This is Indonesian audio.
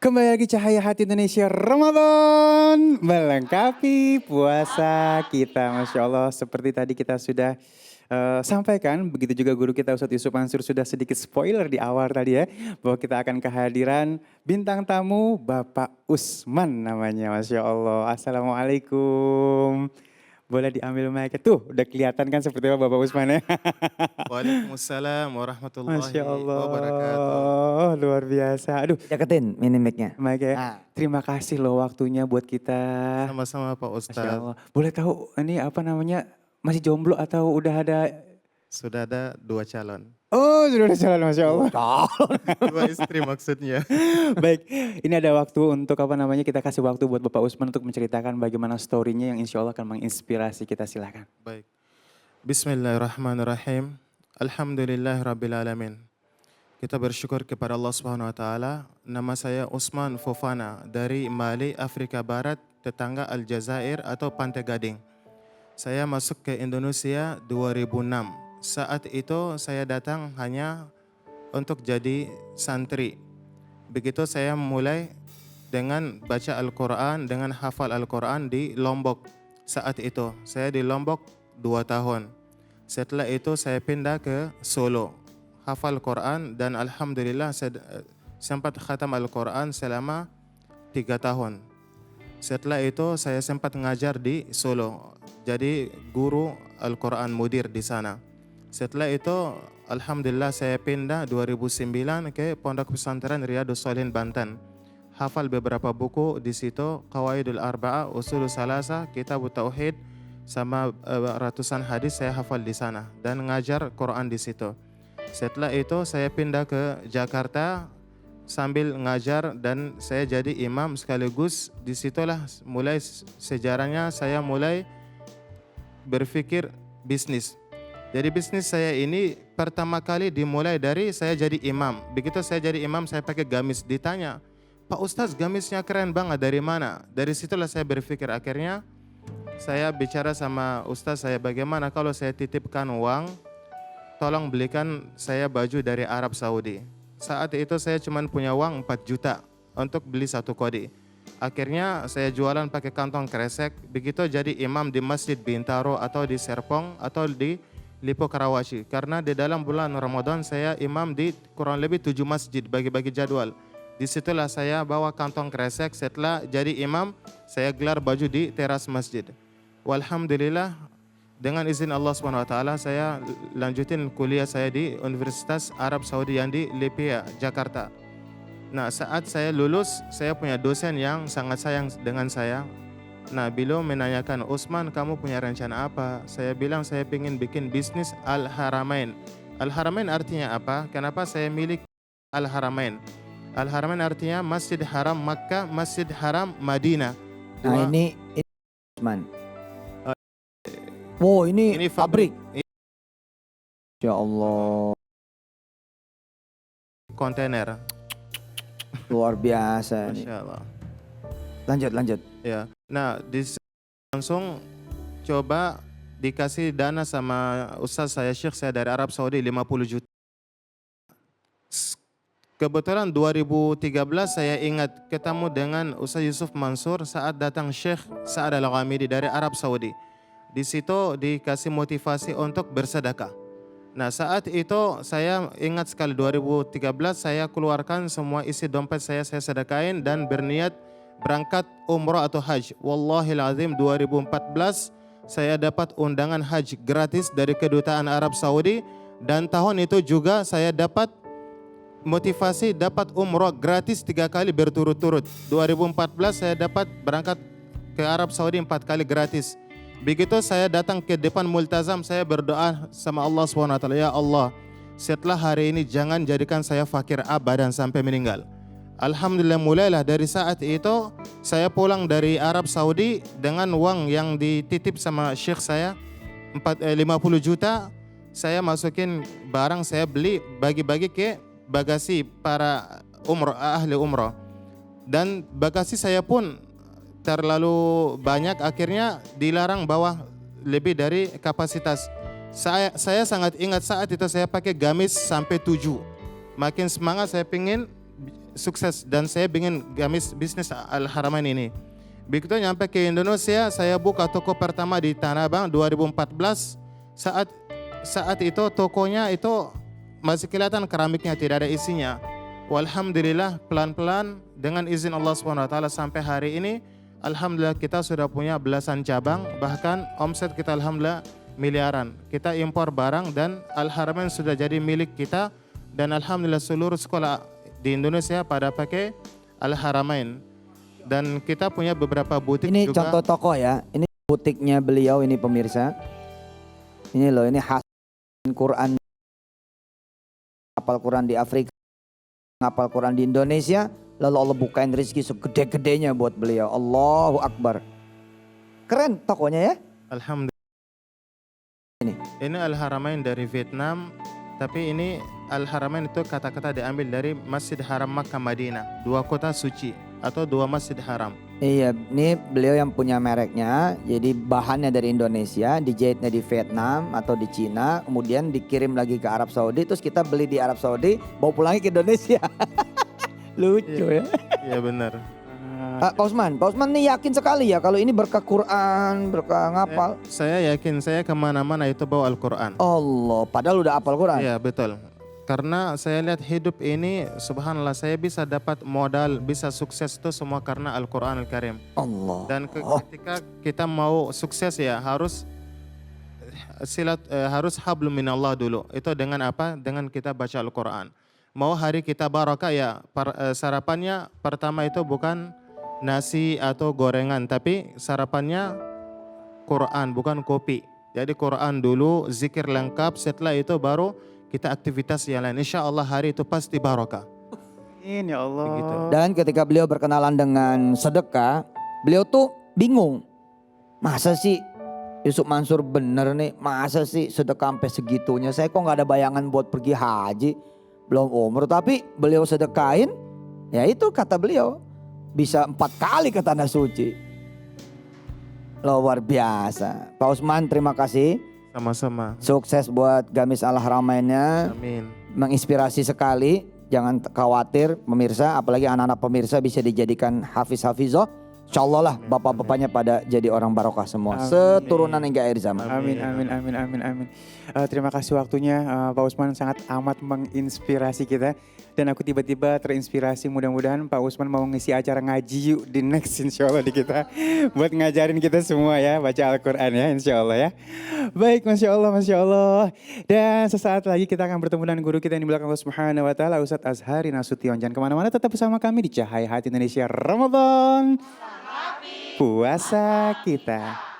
Kembali lagi Cahaya Hati Indonesia Ramadan melengkapi puasa kita. Masya Allah, seperti tadi kita sudah sampaikan, begitu juga guru kita Ustadz Yusuf Mansur sudah sedikit spoiler di awal tadi ya, bahwa kita akan kehadiran bintang tamu Bapak Usman namanya. Masya Allah. Assalamualaikum. Boleh diambil mic tuh, udah kelihatan kan seperti apa Bapak Usman ya. Waalaikumsalam Masya warahmatullahi wabarakatuh. Allah, luar biasa. Aduh, Deketin mini mic-nya. mic ya. Nah, Terima kasih loh waktunya buat kita. Sama-sama Pak Masya Ustadz. Allah. Boleh tahu ini apa namanya, masih jomblo atau udah ada? Sudah ada 2 calon. Oh, sudah ada jalan, Masya Allah. 2 istri maksudnya. Baik, ini ada waktu untuk apa namanya, kita kasih waktu buat Bapak Usman untuk menceritakan bagaimana story-nya yang insya Allah akan menginspirasi kita, silakan. Baik. Bismillahirrahmanirrahim. Alhamdulillahirrabbilalamin. Kita bersyukur kepada Allah Subhanahu wa taala. Nama saya Usman Fofana dari Mali, Afrika Barat, tetangga Aljazair atau Pantai Gading. Saya masuk ke Indonesia 2006. Saat itu saya datang hanya untuk jadi santri. Begitu saya mulai dengan baca Al-Quran, dengan hafal Al-Quran di Lombok. Saat itu saya di Lombok 2 tahun. Setelah itu saya pindah ke Solo, hafal Quran dan Alhamdulillah saya sempat khatam Al-Quran selama 3 tahun. Setelah itu saya sempat ngajar di Solo, jadi guru Al-Quran mudir di sana. Setelah itu Alhamdulillah saya pindah 2009 ke Pondok Pesantren Riyadus Shalihin Banten. Hafal beberapa buku di situ, Qawaidul Arba'ah, Ushul Salasa, Kitabut Tauhid, sama ratusan hadis saya hafal di sana dan ngajar Quran di situ. Setelah itu saya pindah ke Jakarta sambil ngajar dan saya jadi imam sekaligus. Disitulah mulai sejarahnya saya mulai berpikir bisnis. Jadi bisnis saya ini pertama kali dimulai dari saya jadi imam. Begitu saya jadi imam saya pakai gamis, ditanya, Pak Ustadz gamisnya keren banget, dari mana? Dari situlah saya berpikir, akhirnya saya bicara sama Ustadz saya, bagaimana kalau saya titipkan uang, tolong belikan saya baju dari Arab Saudi. Saat itu saya cuma punya uang 4 juta untuk beli 1 kodi. Akhirnya saya jualan pakai kantong kresek, begitu jadi imam di Masjid Bintaro atau di Serpong atau di Lipo Karawaci. Karena di dalam bulan Ramadan saya imam di kurang lebih 7 masjid, bagi-bagi jadwal. Disitulah saya bawa kantong kresek, setelah jadi imam saya gelar baju di teras masjid. Walhamdulillah dengan izin Allah SWT saya lanjutin kuliah saya di Universitas Arab Saudi yang di Lipia, Jakarta. Nah saat saya lulus saya punya dosen yang sangat sayang dengan saya. Nah beliau menanyakan, Usman kamu punya rencana apa? Saya bilang saya ingin bikin bisnis Al-Haramain. Al-Haramain artinya apa? Kenapa saya milik Al-Haramain? Al-Haramain artinya Masjid Haram Makkah, Masjid Haram Madinah. nah ini Usman. Wow, ini pabrik. Ya Allah, Kontainer. luar biasa nih. Masya Allah. Lanjut. Ya. Nah langsung coba dikasih dana sama Ustaz saya, Syekh saya dari Arab Saudi 50 juta. Kebetulan 2013 saya ingat ketemu dengan Ustaz Yusuf Mansur saat datang Syekh Sa'ad Al-Ghamidi dari Arab Saudi. Di situ dikasih motivasi untuk bersedekah. Nah saat itu saya ingat sekali 2013 saya keluarkan semua isi dompet saya sedekahin dan berniat berangkat umroh atau haji. Wallahil azim 2014 saya dapat undangan haji gratis dari kedutaan Arab Saudi dan tahun itu juga saya dapat motivasi dapat umroh gratis 3 kali berturut-turut. 2014 saya dapat berangkat ke Arab Saudi 4 kali gratis. Begitu saya datang ke depan multazam saya berdoa sama Allah SWT, ya Allah setelah hari ini jangan jadikan saya fakir abadan sampai meninggal. Alhamdulillah mulailah dari saat itu saya pulang dari Arab Saudi dengan uang yang dititip sama syekh saya 50 juta. Saya masukin barang saya beli bagi-bagi ke bagasi para ahli umrah. Dan bagasi saya pun terlalu banyak, akhirnya dilarang bawa lebih dari kapasitas. Saya sangat ingat saat itu saya pakai gamis sampai 7. Makin semangat saya pingin sukses dan saya bikin gamis bisnis Al-Haramain ini. Begitu nyampe ke Indonesia, saya buka toko pertama di Tanah Abang 2014. Saat itu tokonya itu masih kelihatan keramiknya, tidak ada isinya. Walhamdulillah pelan-pelan dengan izin Allah SWT sampai hari ini, alhamdulillah kita sudah punya belasan cabang, bahkan omset kita alhamdulillah miliaran. Kita impor barang dan Al-Haramain sudah jadi milik kita dan alhamdulillah seluruh sekolah di Indonesia pada pakai Al-Haramain. Dan kita punya beberapa butik Ini juga. contoh toko ya. Ini butiknya beliau ini pemirsa. Ini loh, ini khas Quran. Hafal Quran di Afrika, hafal Quran di Indonesia, lalu Allah bukain rezeki segede-gedenya buat beliau. Allahu Akbar. Keren tokonya ya. Alhamdulillah. Ini Al-Haramain dari Vietnam, tapi ini Al-Haramain itu kata-kata diambil dari Masjid Haram Makkah Madinah, dua kota suci atau dua masjid haram. Iya, ini beliau yang punya mereknya. Jadi bahannya dari Indonesia, dijahitnya di Vietnam atau di Cina, kemudian dikirim lagi ke Arab Saudi, terus kita beli di Arab Saudi, bawa pulangnya ke Indonesia. Lucu ya. Iya benar. Pak Usman nih yakin sekali ya kalau ini berkah Quran, berkah ngapal. Saya yakin saya kemana-mana itu bawa Al-Quran. Allah, padahal udah hafal Quran. Iya betul. Karena saya lihat hidup ini, subhanallah saya bisa dapat modal, bisa sukses itu semua karena Al-Quran Al-Karim. Allah. Dan ketika kita mau sukses ya harus harus hablum minallah dulu. Itu dengan apa? Dengan kita baca Al-Quran. Mau hari kita barokah ya sarapannya pertama itu bukan nasi atau gorengan, tapi sarapannya Quran, bukan kopi. Jadi Quran dulu, zikir lengkap, setelah itu baru kita aktivitas yang lain. Insya Allah hari itu pasti barokah. Amin ya Allah. Begitu. Dan ketika beliau berkenalan dengan sedekah, beliau tuh bingung. Masa sih Yusuf Mansur bener nih, masa sih sedekah sampai segitunya? Saya kok nggak ada bayangan buat pergi haji, belum umur. Tapi beliau sedekahin, ya itu kata beliau, bisa 4 kali ke Tanah Suci. Luar biasa. Pak Usman terima kasih. Sama-sama. Sukses buat Gamis Al-Haramainnya. Amin. Menginspirasi sekali. Jangan khawatir pemirsa, apalagi anak-anak pemirsa bisa dijadikan hafiz-hafizah. Insyaallah lah bapak-bapaknya pada jadi orang barokah semua. Amin. Seturunan hingga akhir zaman. Amin, amin, amin, amin, amin. Terima kasih waktunya Pak Usman, sangat amat menginspirasi kita. Dan aku tiba-tiba terinspirasi, mudah-mudahan Pak Usman mau ngisi acara ngaji yuk di next insya Allah di kita. Buat ngajarin kita semua ya, baca Al-Quran ya insya Allah ya. Baik, Masya Allah, Masya Allah. Dan sesaat lagi kita akan bertemu dengan guru kita yang di belakang Allah Subhanahu Wa Ta'ala, Ustadz Azhari Nasution. Jangan kemana-mana, tetap bersama kami di Cahaya Hati Indonesia Ramadan. Puasa kita.